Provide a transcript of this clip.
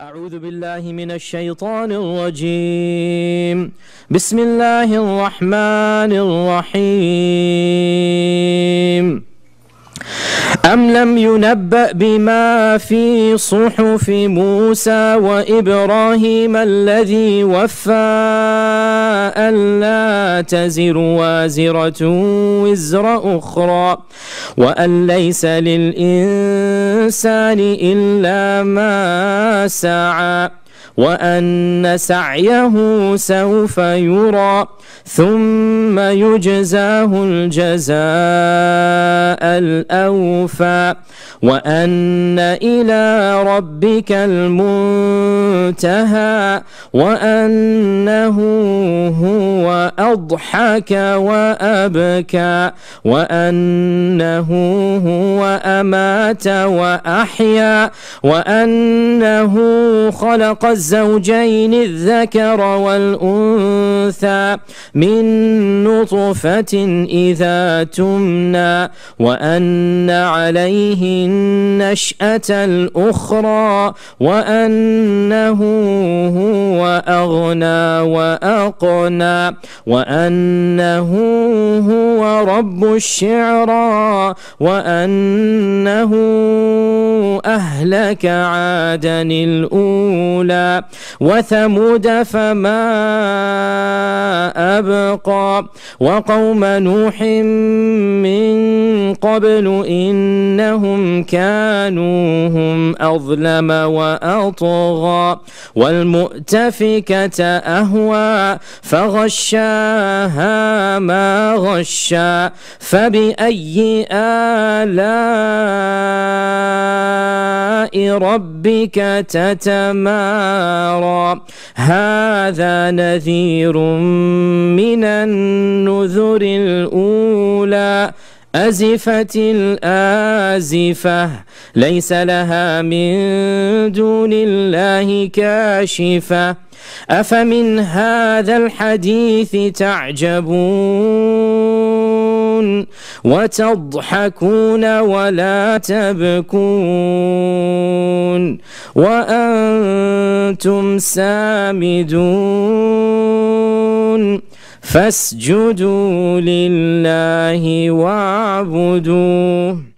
أعوذ بالله من الشيطان الرجيم. بسم الله الرحمن الرحيم. أم لم ينبأ بما في صحف موسى وإبراهيم الذي وفى ألا تزر وازرة وزر أخرى وأن ليس للإنسان إلا ما سعى وأن سعيه سوف يرى ثم يجزاه الجزاء الأوفى وأن إلى ربك المنتهى وأنه هو أضحك وأبكى وأنه هو أمات وأحيا وأنه خلق الزوجين الذكر والأنثى من نطفة إذا تمنى وأن عليه النشأة الأخرى وأنه هو أغنى وأقنى وأنه هو رب الشعرى وأنه أهلك عادا الأولى وثمود فما أبقى وقوم نوح من قبل إنهم كانوا هم أظلم وأطغى والمؤتفكة أهوى فغشاها ما غشى فبأي آلاء ربك تتمارى هذا نذير من النذر الأولى أزفت الآزفة ليس لها من دون الله كاشفة أفمن هذا الحديث تعجبون وتضحكون ولا تبكون وأنتم سامدون فاسجدوا لله واعبدوه.